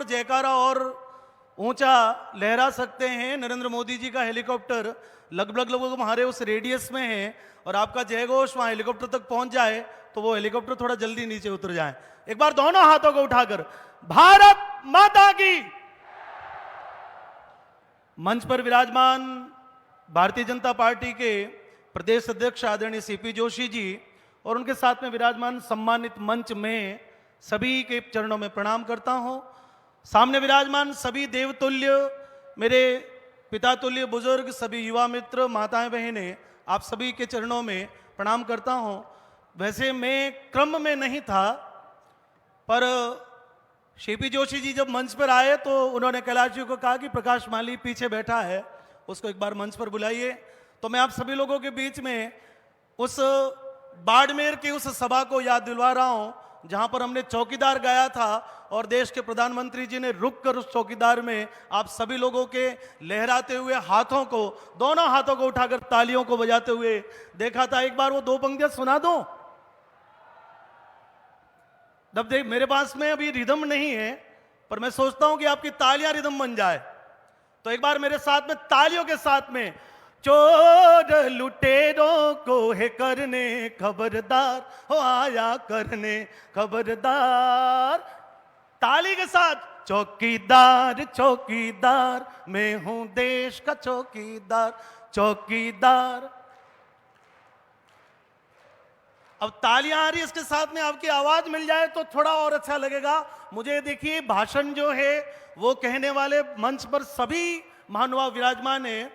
जयकारा और ऊंचा लहरा सकते हैं। नरेंद्र मोदी जी का हेलीकॉप्टर लगभग हमारे उस रेडियस में है और आपका जय घोष वहां हेलीकॉप्टर तक पहुंच जाए तो वो हेलीकॉप्टर थोड़ा जल्दी नीचे उतर जाए। एक बार दोनों हाथों को उठाकर भारत माता की। मंच पर विराजमान भारतीय जनता पार्टी के प्रदेश अध्यक्ष आदरणीय सीपी जोशी जी और उनके साथ में विराजमान सम्मानित मंच में सभी के चरणों में प्रणाम करता हूं। सामने विराजमान सभी देवतुल्य मेरे पितातुल्य बुजुर्ग, सभी युवा मित्र, माताएं बहनें, आप सभी के चरणों में प्रणाम करता हूं। वैसे मैं क्रम में नहीं था, पर सीपी जोशी जी जब मंच पर आए तो उन्होंने कैलाश जी को कहा कि प्रकाश माली पीछे बैठा है, उसको एक बार मंच पर बुलाइए। तो मैं आप सभी लोगों के बीच में उस बाड़मेर की उस सभा को याद दिलवा रहा हूं जहां पर हमने चौकीदार गाया था और देश के प्रधानमंत्री जी ने रुक कर उस चौकीदार में आप सभी लोगों के लहराते हुए हाथों को, दोनों हाथों को उठाकर तालियों को बजाते हुए देखा था। एक बार वो दो पंक्तियां सुना दो। जब देख मेरे पास में अभी रिदम नहीं है, पर मैं सोचता हूं कि आपकी तालियां रिदम बन जाए। तो एक बार मेरे साथ में तालियों के साथ में चोर लुटेरों को है करने खबरदार, हो आया करने खबरदार। ताली के साथ चौकीदार चौकीदार मैं हूं देश का चौकीदार चौकीदार। अब तालियां आ रही है, इसके साथ में आपकी आवाज मिल जाए तो थोड़ा और अच्छा लगेगा मुझे। देखिए, भाषण जो है वो कहने वाले मंच पर सभी महानुभाव विराजमान है,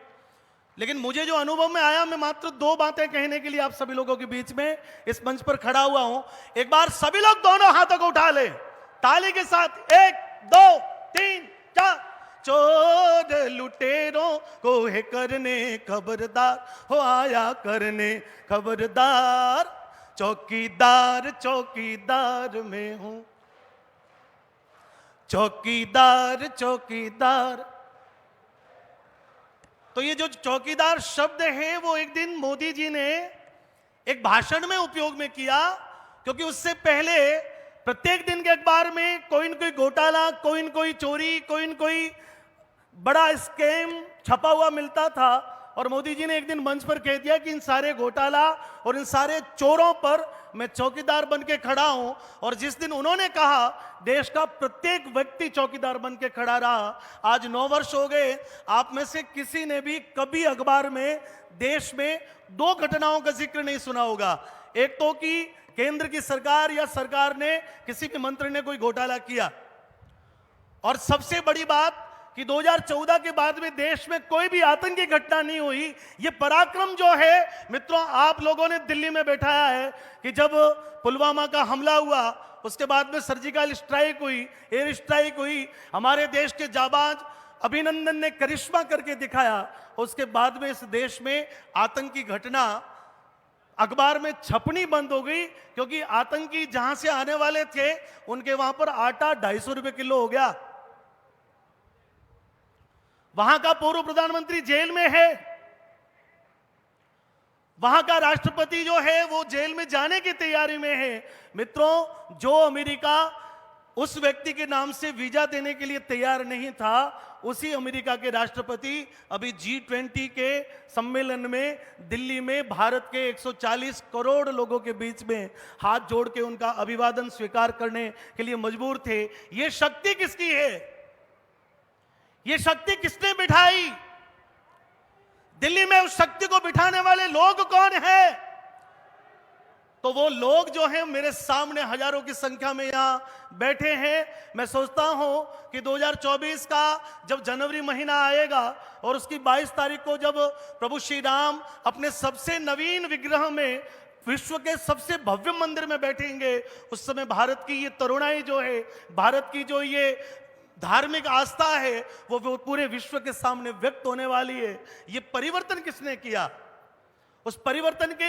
लेकिन मुझे जो अनुभव में आया, मैं मात्र दो बातें कहने के लिए आप सभी लोगों के बीच में इस मंच पर खड़ा हुआ हूं। एक बार सभी लोग दोनों हाथों को उठा ले ताली के साथ, 1 2 3 4। चोर लुटेरों को है करने खबरदार, हो आया करने खबरदार। चौकीदार चौकीदार मैं हूं चौकीदार चौकीदार। तो ये जो चौकीदार शब्द है वो एक दिन मोदी जी ने एक भाषण में उपयोग में किया, क्योंकि उससे पहले प्रत्येक दिन के अखबार में कोई न कोई घोटाला, कोई न कोई चोरी, कोई न कोई बड़ा स्कैम छपा हुआ मिलता था। और मोदी जी ने एक दिन मंच पर कह दिया कि इन सारे घोटाला और इन सारे चोरों पर मैं चौकीदार बन के खड़ा हूं। और जिस दिन उन्होंने कहा देश का प्रत्येक व्यक्ति चौकीदार बन के खड़ा रहा। आज 9 वर्ष हो गए, आप में से किसी ने भी कभी अखबार में देश में 2 घटनाओं का जिक्र नहीं सुना होगा। एक तो कि केंद्र की सरकार या सरकार ने, किसी भी मंत्री ने कोई घोटाला किया, और सबसे बड़ी बात कि 2014 के बाद में देश में कोई भी आतंकी घटना नहीं हुई। ये पराक्रम जो है मित्रों, आप लोगों ने दिल्ली में बैठाया है कि जब पुलवामा का हमला हुआ, उसके बाद में सर्जिकल स्ट्राइक हुई, एयर स्ट्राइक हुई, हमारे देश के जाबाज अभिनंदन ने करिश्मा करके दिखाया। उसके बाद में इस देश में आतंकी घटना अखबार में छपनी बंद हो गई, क्योंकि आतंकी जहां से आने वाले थे उनके वहां पर आटा 250 रुपए किलो हो गया। वहां का पूर्व प्रधानमंत्री जेल में है, वहां का राष्ट्रपति जो है वो जेल में जाने की तैयारी में है। मित्रों, जो अमेरिका उस व्यक्ति के नाम से वीजा देने के लिए तैयार नहीं था, उसी अमेरिका के राष्ट्रपति अभी G20 के सम्मेलन में दिल्ली में भारत के 140 करोड़ लोगों के बीच में हाथ जोड़ के उनका अभिवादन स्वीकार करने के लिए मजबूर थे। यह शक्ति किसकी है? ये शक्ति किसने बिठाई? दिल्ली में उस शक्ति को बिठाने वाले लोग कौन हैं? तो वो लोग जो हैं मेरे सामने हजारों की संख्या में यहां बैठे हैं। मैं सोचता हूं कि 2024 का जब जनवरी महीना आएगा और उसकी 22 तारीख को जब प्रभु श्री राम अपने सबसे नवीन विग्रह में विश्व के सबसे भव्य मंदिर में बैठेंगे, उस समय भारत की ये तरुणाई जो है, भारत की जो ये धार्मिक आस्था है, वो पूरे विश्व के सामने व्यक्त होने वाली है। ये परिवर्तन किसने किया? उस परिवर्तन के